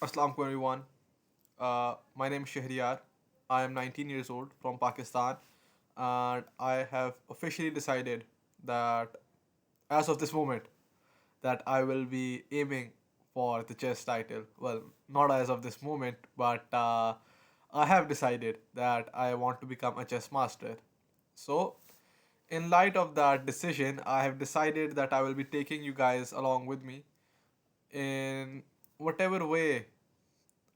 Assalamu alaikum everyone. My name is Shahriyar. I am 19 years old from Pakistan, and I have officially decided that, as of this moment, that I will be aiming for the chess title. Well, not as of this moment, but I have decided that I want to become a chess master. So, in light of that decision, I have decided that I will be taking you guys along with me in whatever way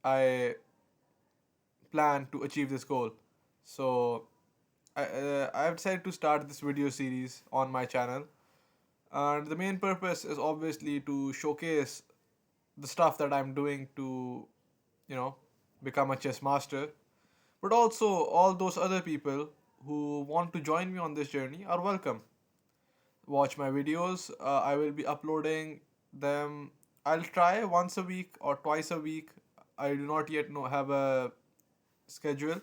I plan to achieve this goal. So I've decided to start this video series on my channel, and the main purpose is obviously to showcase the stuff that I'm doing to, you know, become a chess master. But also, all those other people who want to join me on this journey are welcome. Watch my videos. I will be uploading them. I'll try once a week or twice a week. I do not yet know have a schedule.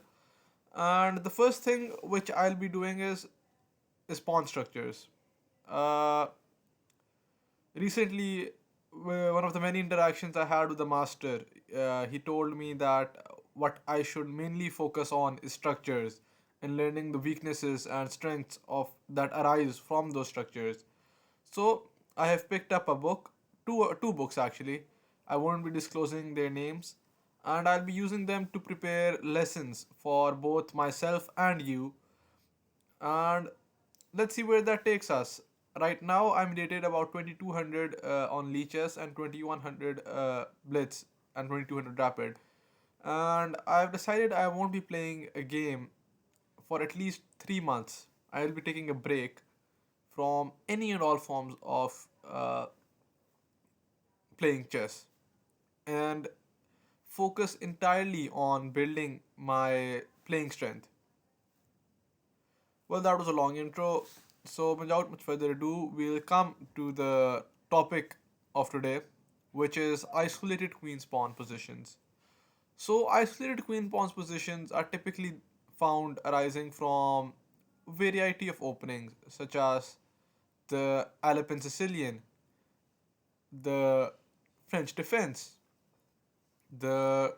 And the first thing which I'll be doing is pawn structures. Uh, Recently, one of the many interactions I had with the master, he told me that what I should mainly focus on is structures and learning the weaknesses and strengths of that arise from those structures. So I have picked up a book, two books actually. I won't be disclosing their names, and I'll be using them to prepare lessons for both myself and you. And let's see where that takes us. Right now, I'm rated about 2200 on leeches and 2100 blitz and 2200 rapid. And I've decided I won't be playing a game for at least 3 months. I'll be taking a break from any and all forms of playing chess and focus entirely on building my playing strength. Well, that was a long intro. So, without much further ado, we'll come to the topic of today, which is isolated queen pawn positions. So, isolated queen pawn positions are typically found arising from variety of openings, such as the Alpine Sicilian, the French defense, the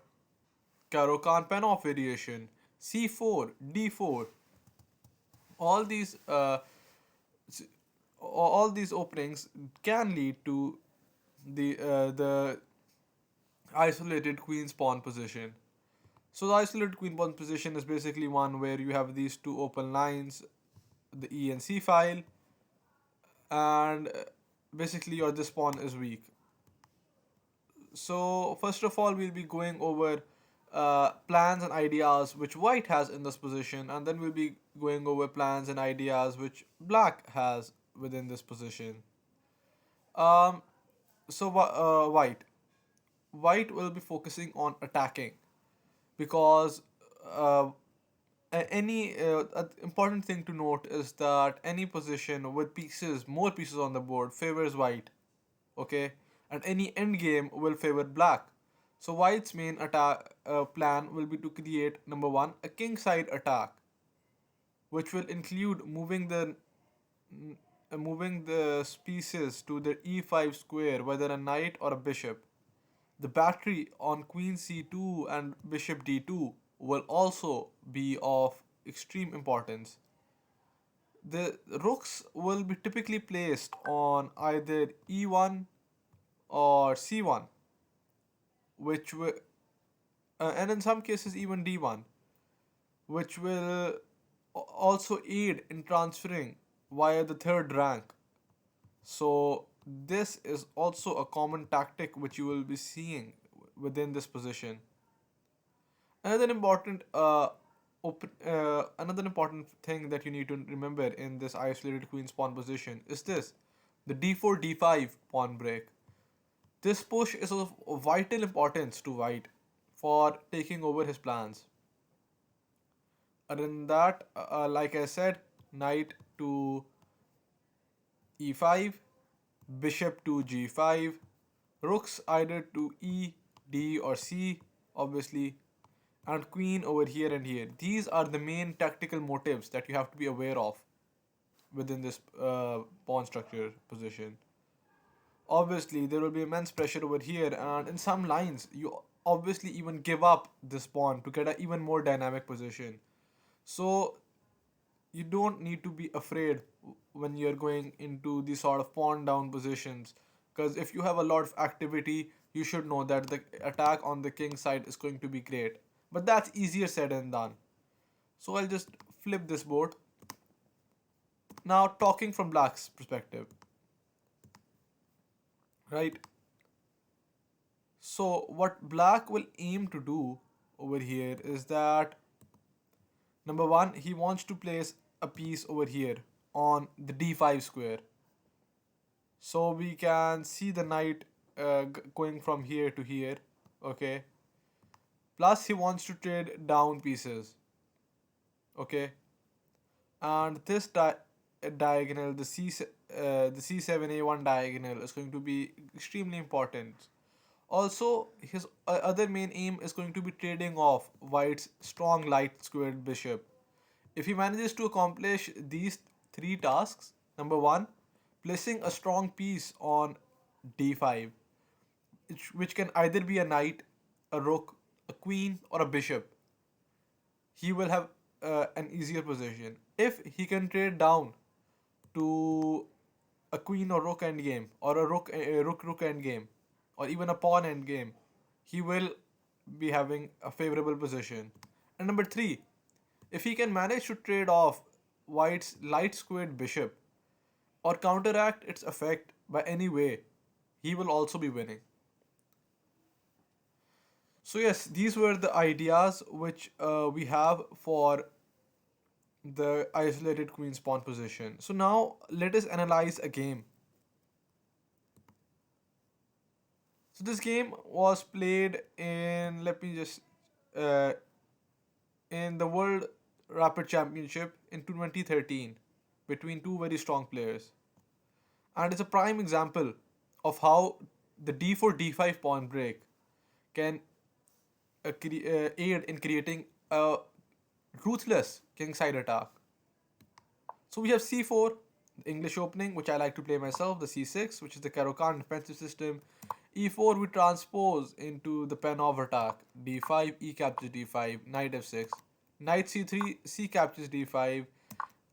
Caro-Kann Panov variation, C4, D4. All these all these openings can lead to the isolated queen's pawn position. So the isolated queen pawn position is basically one where you have these two open lines, the E and C file, and basically your this pawn is weak. So first of all, we'll be going over plans and ideas which white has in this position, and then we'll be going over plans and ideas which black has within this position. Um, White. White will be focusing on attacking because uh, important thing to note is that any position with more pieces on the board favors white, okay, and any end game will favor black. So white's main attack plan will be to create number one a king side attack, which will include moving the pieces to the e5 square, whether a knight or a bishop. The battery on queen c2 and bishop d2 will also be of extreme importance. The rooks will be typically placed on either e1 or c1, which will, and in some cases even d1, which will also aid in transferring via the third rank. So this is also a common tactic which you will be seeing within this position. Another important another important thing that you need to remember in this isolated queen's pawn position is this: the d4 d5 pawn break. This push is of vital importance to white for taking over his plans. Other than that, like I said, knight to e5, bishop to g5, rooks either to e, d, or c, obviously, and queen over here and here. These are the main tactical motives that you have to be aware of within this pawn structure position. Obviously, there will be immense pressure over here, and in some lines, obviously even give up this pawn to get an even more dynamic position. So you don't need to be afraid when you're going into these sort of pawn down positions, because if you have a lot of activity, you should know that the attack on the king side is going to be great. But that's easier said than done. So I'll just flip this board. Now, talking from black's perspective, right? So what black will aim to do over here is that, number one, he wants to place a piece over here on the d5 square. So we can see the knight going from here to here, okay? Plus he wants to trade down pieces, okay? And this diagonal, the c7a1 diagonal is going to be extremely important. Also, his other main aim is going to be trading off white's strong light squared bishop. If he manages to accomplish these three tasks, number one, placing a strong piece on d5, which can either be a knight, a rook, a queen, or a bishop, he will have an easier position. If he can trade down to a queen or rook endgame, or a rook endgame, or even a pawn endgame, he will be having a favorable position. And number three, if he can manage to trade off white's light squared bishop or counteract its effect by any way, he will also be winning. So yes, these were the ideas which we have for the isolated queen's pawn position. So now let us analyze a game. So this game was played in, let me just uh, in the World Rapid Championship in 2013 between two very strong players, and it's a prime example of how the d4 d5 pawn break can aid in creating a ruthless kingside attack. So we have c4, the English opening, which I like to play myself, the c6, which is the Caro-Kann defensive system. e4 we transpose into the Panov attack, d5, e captures d5, knight f6, knight c3, c captures d5,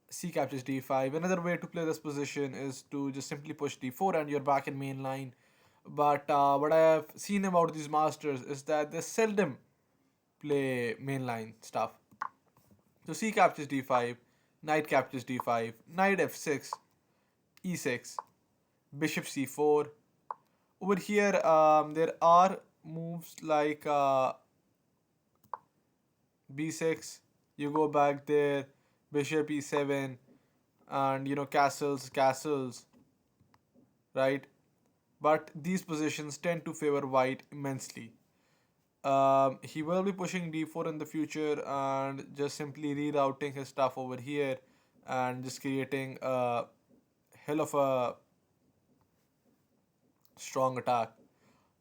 c captures d5. Another way to play this position is to just simply push d4 and you're back in main line. But what I have seen about these masters is that they seldom play mainline stuff. So c captures d5, knight captures d5, knight f6, e6, bishop c4. Over here, there are moves like b6. You go back there, bishop e7, and castles, right? But these positions tend to favor white immensely. He will be pushing d4 in the future and just simply rerouting his stuff over here and just creating a hell of a strong attack.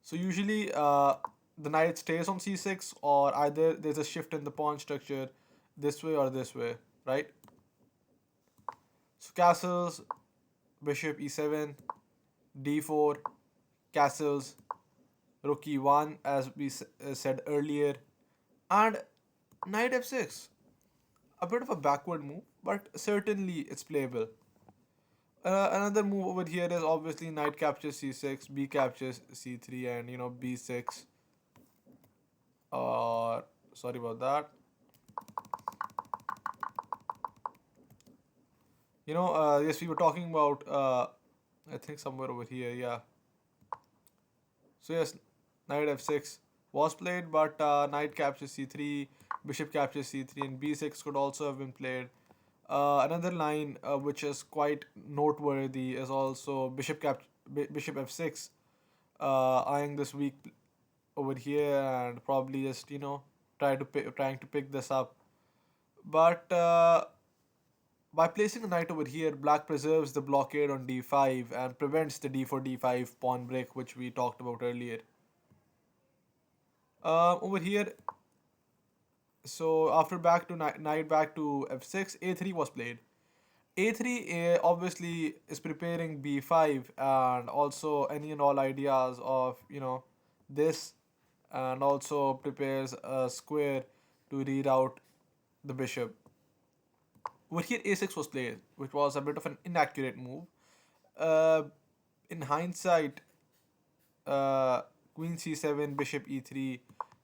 So usually the knight stays on c6, or either there's a shift in the pawn structure this way or this way, right? So castles, bishop e7, d4, castles, rook e1 as we said earlier, and knight f6. A bit of a backward move, but certainly it's playable. Another move over here is obviously knight captures c6, b captures c3, and b6. Or sorry about that. Yes, we were talking about. I think somewhere over here, yeah. So yes, knight f6 was played, but knight captures c3, bishop captures c3, and b6 could also have been played. Another line which is quite noteworthy is also bishop f6, eyeing this weak over here and probably just trying to pick this up. But by placing the knight over here, black preserves the blockade on d5 and prevents the d4 d5 pawn break which we talked about earlier. Over here, so after back to knight back to f6, a3 was played. A3 obviously is preparing b5 and also any and all ideas of this and also prepares a square to reroute the bishop. Over here, a6 was played, which was a bit of an inaccurate move. Uh, in hindsight, uh, queen c7, bishop e3,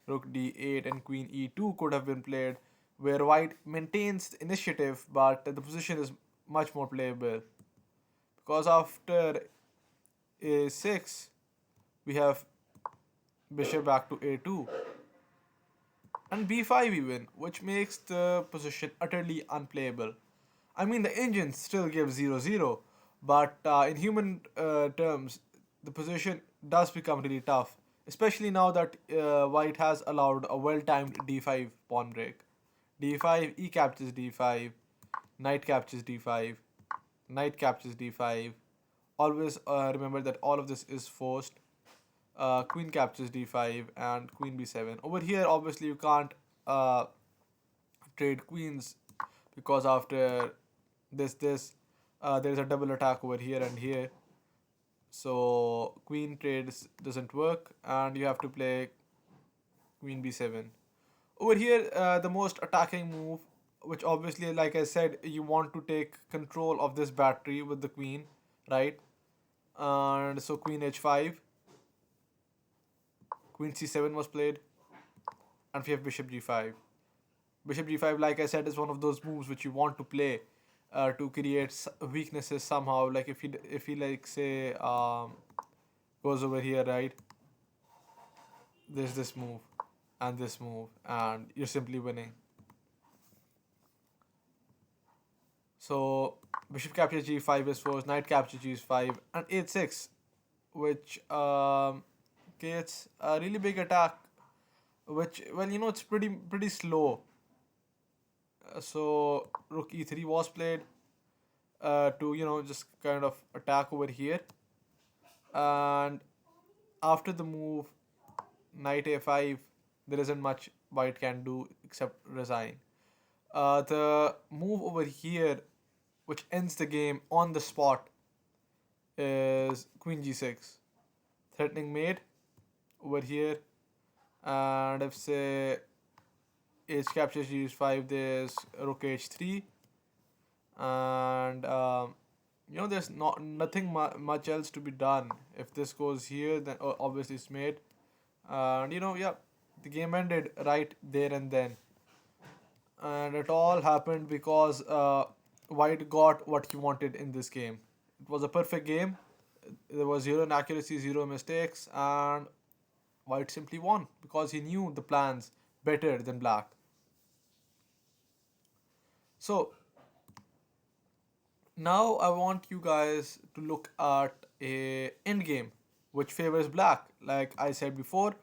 rook d8, and queen e2 could have been played, where white maintains the initiative, but the position is much more playable. Because after a6, we have bishop back to a2, and b5 even, which makes the position utterly unplayable. I mean, the engine still gives 0-0, but in human terms, the position does become really tough, especially now that white has allowed a well-timed d5 pawn break. d5, e captures d5, knight captures d5, knight captures d5. Always remember that all of this is forced. Queen captures d5 and queen b7. Over here, obviously, you can't uh, trade queens because after this, there is a double attack over here and here. So queen trades doesn't work, and you have to play queen b7. Over here, the most attacking move, which obviously, like I said, you want to take control of this battery with the queen, right? And so queen h5, queen c7 was played, and we have bishop g5. Bishop g5, like I said, is one of those moves which you want to play to create weaknesses somehow. Like if he like say goes over here, right? There's this move and this move, and you're simply winning. So bishop captures g5 is forced, knight captures g5, and h6, which creates a really big attack. Which, well, it's pretty slow. So rook e3 was played to just kind of attack over here, and after the move knight a5, there isn't much white can do except resign. The move over here, which ends the game on the spot, is queen g6, threatening mate over here, and if say h captures g5, there's rook h3, and there's not nothing much else to be done. If this goes here, then obviously it's made, and yeah, the game ended right there and then, and it all happened because white got what he wanted in this game. It was a perfect game. There was zero inaccuracy, zero mistakes, and white simply won because he knew the plans better than black. So now I want you guys to look at a end game which favors black. Like I said before,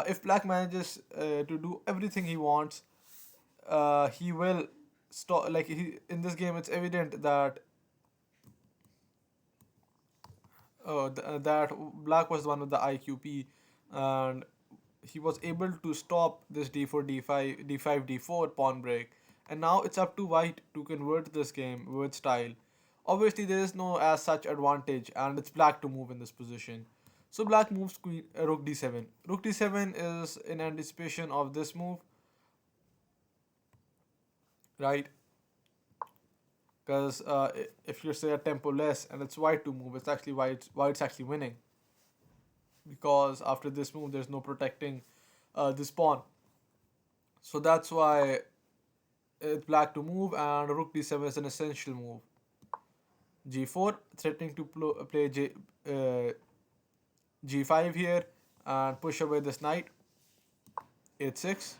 if black manages to do everything he wants, he will stop. Like in this game, it's evident that that black was the one with the IQP, and he was able to stop this d4 d5 d5 d4 pawn break, and now it's up to white to convert this game with style. Obviously there is no as such advantage, and it's black to move in this position. So black moves queen rook d7. Rook d7 is in anticipation of this move, right? Because if you say a tempo less and it's white to move, it's actually white's actually winning, because after this move there's no protecting this pawn. So that's why it's black to move, and rook d7 is an essential move. g4, threatening to play g5 here and push away this knight. h6,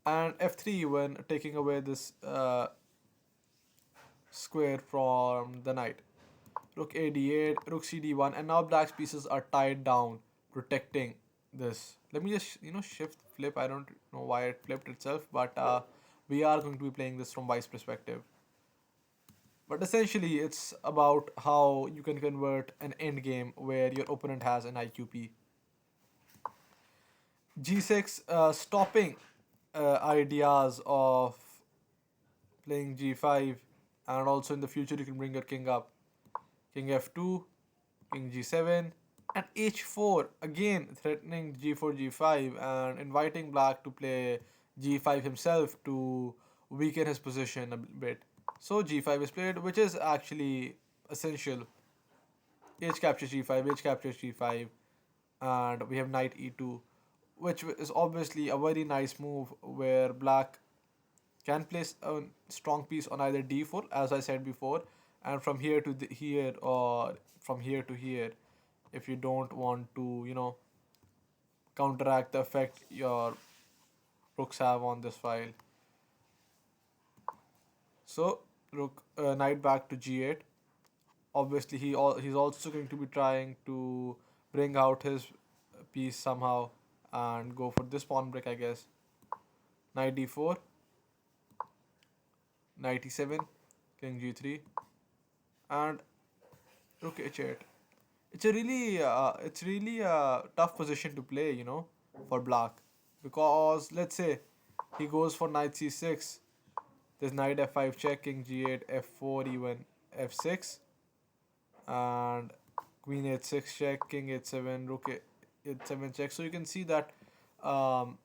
and f3 when taking away this square from the knight. Rook a d8, rook c d1, and now black's pieces are tied down, protecting this. Let me just shift flip. I don't know why it flipped itself, but we are going to be playing this from white's perspective. But essentially, it's about how you can convert an endgame where your opponent has an IQP. g6, stopping ideas of playing g5, and also in the future you can bring your king up. King f2, king g7, And h4 again threatening g4 g5 and inviting black to play g5 himself to weaken his position a bit. So g5 is played, which is actually essential. H captures g5, h captures g5, and we have knight e2, which is obviously a very nice move where black can place a strong piece on either d4, as I said before, and from here to here, or from here to here, if you don't want to, counteract the effect your rooks have on this file. So rook knight back to g8. Obviously, he's also going to be trying to bring out his piece somehow and go for this pawn break, I guess. Knight d4, knight e7, king g3, and rook h8. It's really a tough position to play, for black, because let's say he goes for knight c6. There's knight f5 check, king g8, f4, even f6, and queen h6 check, king h7, rook h7 check. So you can see that um,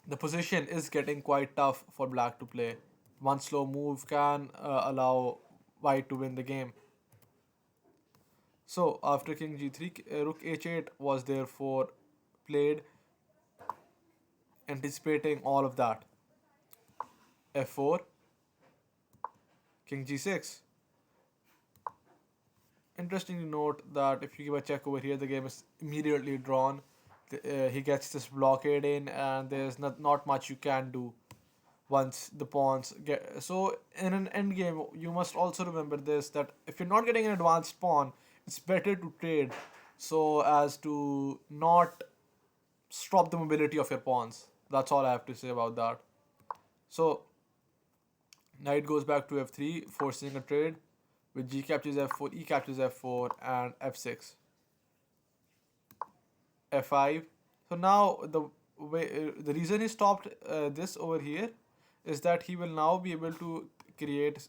the position is getting quite tough for black to play. One slow move can allow white to win the game. So after king g3, rook h8 was therefore played, anticipating all of that. f4, king g6. Interesting to note that if you give a check over here, the game is immediately drawn. He gets this blockade in, and there's not much you can do once the pawns get. So in an end game, you must also remember this, that if you're not getting an advanced pawn, it's better to trade so as to not stop the mobility of your pawns. That's all I have to say about that. So knight goes back to f3, forcing a trade with g captures f4, e captures f4, and f6, f5. So now the reason he stopped this over here is that he will now be able to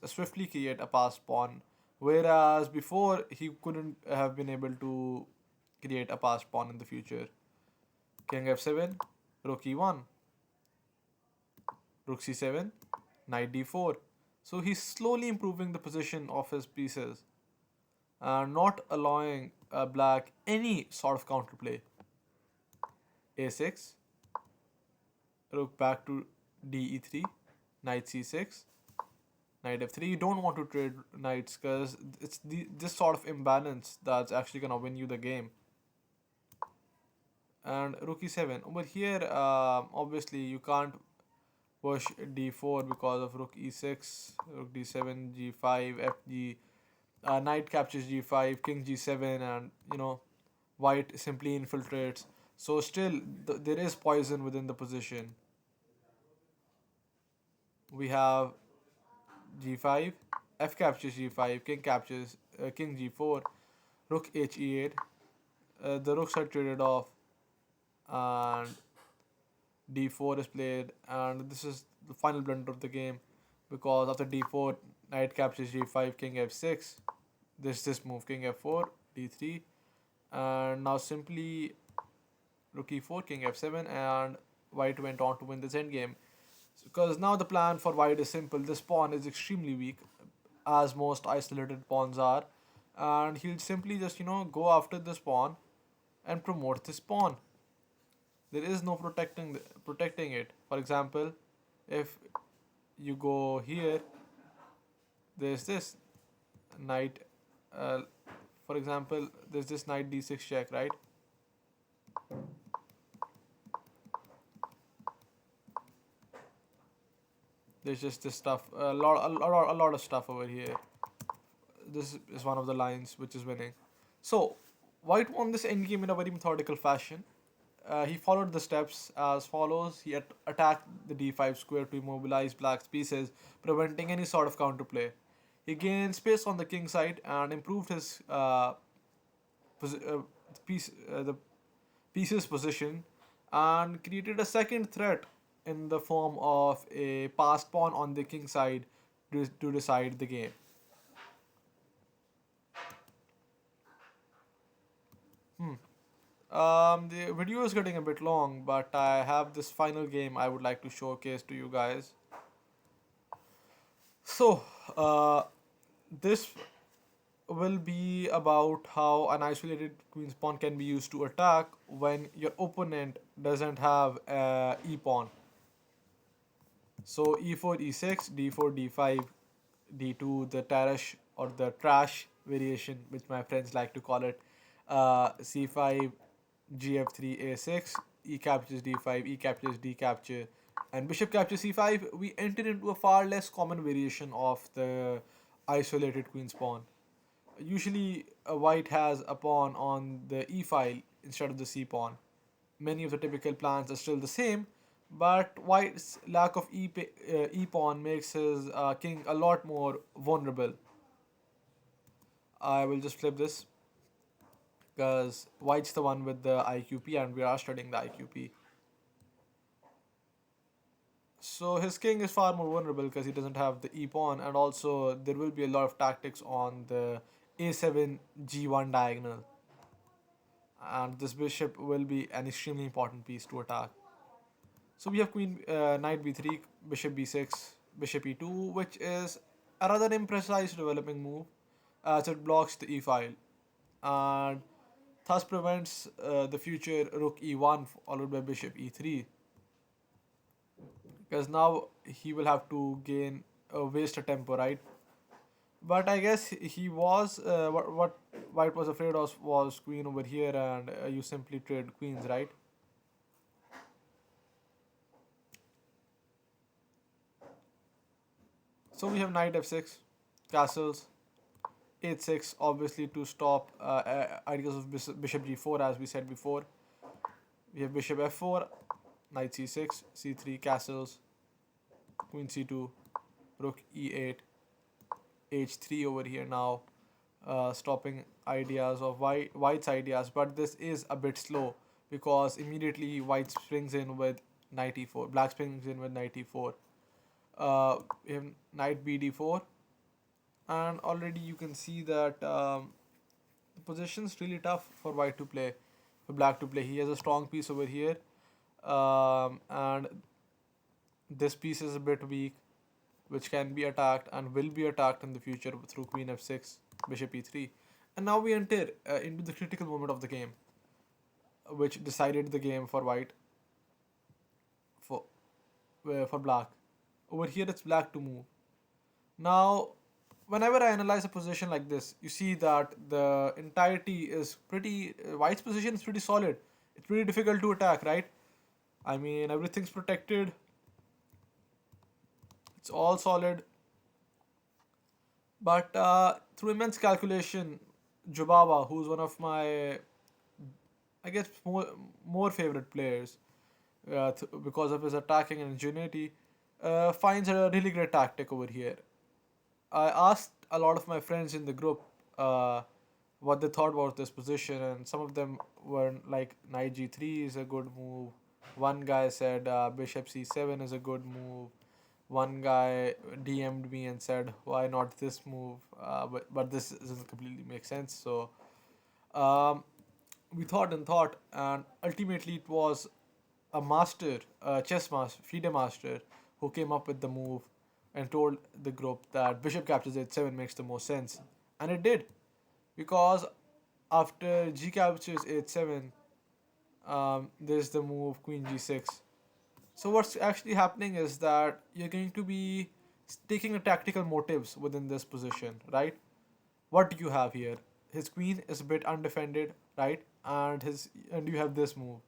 swiftly create a passed pawn, whereas before he couldn't have been able to create a passed pawn in the future. King f7, rook e1, rook c7, knight d4. So he's slowly improving the position of his pieces and not allowing black any sort of counterplay. a6, rook back to de3, knight c6, knight f3. You don't want to trade knights because it's this sort of imbalance that's actually gonna win you the game. And rook e7. Over here, obviously you can't push d4 because of rook e6, rook d7, g5, fg. Knight captures g5, king g7, and white simply infiltrates. So still, there is poison within the position. We have g5, f captures g5, king captures king g4, rook h e8. The rooks are traded off, and d4 is played, and this is the final blunder of the game, because after d4, knight captures g5, king f6. This move, king f4, d3, and now simply rook e4, king f7, and white went on to win this endgame. Because now the plan for white is simple. This pawn is extremely weak, as most isolated pawns are, and he'll simply just go after this pawn and promote this pawn. There is no protecting it. For example, if you go here, there's this knight. Uh, for example, there's this knight d6 check, right? There's just this stuff, a lot of stuff over here. This is one of the lines which is winning. So, white won this endgame in a very methodical fashion. He followed the steps as follows. He attacked the d5 square to immobilize black's pieces, preventing any sort of counterplay. He gained space on the king side and improved his piece, the pieces position, and created a second threat in the form of a passed pawn on the king side to decide the game. The video is getting a bit long, but I have this final game I would like to showcase to you guys. So, uh, this will be about how an isolated queen's pawn can be used to attack when your opponent doesn't have a e pawn. So e4, e6, d4, d5, d2, the trash or the trash variation, which my friends like to call it, c5, gf3, a6, e captures d5, e captures d capture, and bishop captures c5. We enter into a far less common variation of the isolated queen's pawn. Usually, white has a pawn on the e file instead of the c pawn. Many of the typical plans are still the same, but white's lack of e pawn makes his king a lot more vulnerable. I will just flip this because white's the one with the IQP and we are studying the IQP. So his king is far more vulnerable because he doesn't have the e pawn, and also there will be a lot of tactics on the a7 g1 diagonal, and this bishop will be an extremely important piece to attack. So we have queen, knight b3, bishop b6, bishop e2, which is a rather imprecise developing move as it blocks the e file and thus prevents the future rook e1 followed by bishop e3, because now he will have to gain waste a tempo, right? But I guess he was what white was afraid of was queen over here, and you simply trade queens, right? So we have knight f6, castles, h6, obviously to stop ideas of bishop g4 as we said before. We have bishop f4, knight c6, c3, castles, queen c2, rook e8, h3 over here now, stopping ideas of white's ideas, but this is a bit slow because immediately white springs in with knight e4, black springs in with knight e4. We have knight bd4, and already you can see that the position's really tough for white to play, for black to play. He has a strong piece over here, and this piece is a bit weak, which can be attacked and will be attacked in the future through queen f6, bishop e3. And now we enter into the critical moment of the game, which decided the game for white, for for black. Over here, it's black to move. Now, whenever I analyze a position like this, you see that the entirety is pretty. White's position is pretty solid. It's pretty difficult to attack, right? I mean, everything's protected. It's all solid. But through immense calculation, Jubaba, who's one of my, I guess, more favorite players, because of his attacking and ingenuity, finds a really great tactic over here. I asked a lot of my friends in the group what they thought about this position, and some of them were like knight g3 is a good move. One guy said bishop c7 is a good move. One guy DM'd me and said, "Why not this move?" But this doesn't completely make sense. So um, we thought and thought, and ultimately it was a master, a chess master, FIDE master, who came up with the move and told the group that bishop captures h7 makes the most sense, and it did, because after g captures h7, there's the move queen g6. So what's actually happening is that you're going to be taking a tactical motives within this position, right? What do you have here? His queen is a bit undefended, right? And you have this move.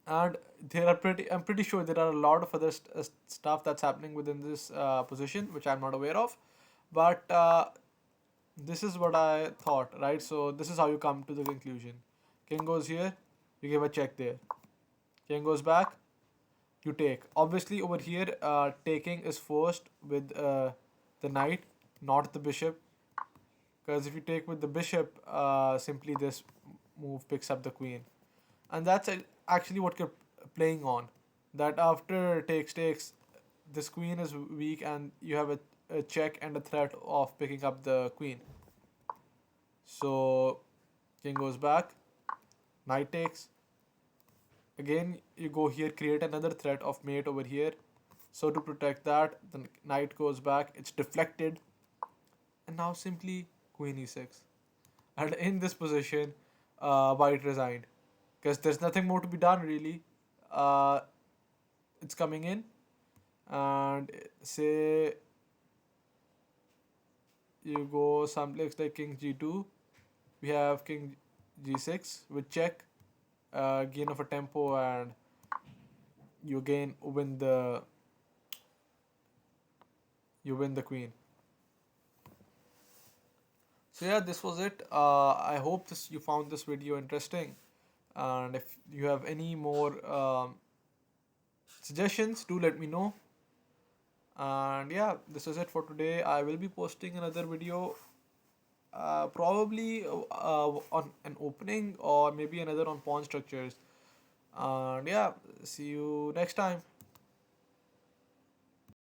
And there are pretty I'm pretty sure there are a lot of other stuff that's happening within this position which I'm not aware of, but this is what I thought, right? So this is how you come to the conclusion. King goes here, you give a check there. King goes back, you take. Obviously over here, taking is first with the knight, not the bishop, because if you take with the bishop, simply this move picks up the queen, and that's actually what you're playing on. That after takes, this queen is weak, and you have a check and a threat of picking up the queen. So King goes back. Knight takes. Again, you go here, create another threat of mate over here. So to protect that, the knight goes back. It's deflected, and now simply queen e6. And in this position, white resigned because there's nothing more to be done really. Uh, it's coming in, and say you go someplace like king g2. We have king g6 with check, gain of a tempo, and you again win the queen. So yeah, this was it. I hope this you found this video interesting, and if you have any more suggestions, do let me know. And yeah, this is it for today. I will be posting another video, probably on an opening or maybe another on pawn structures. And yeah, see you next time.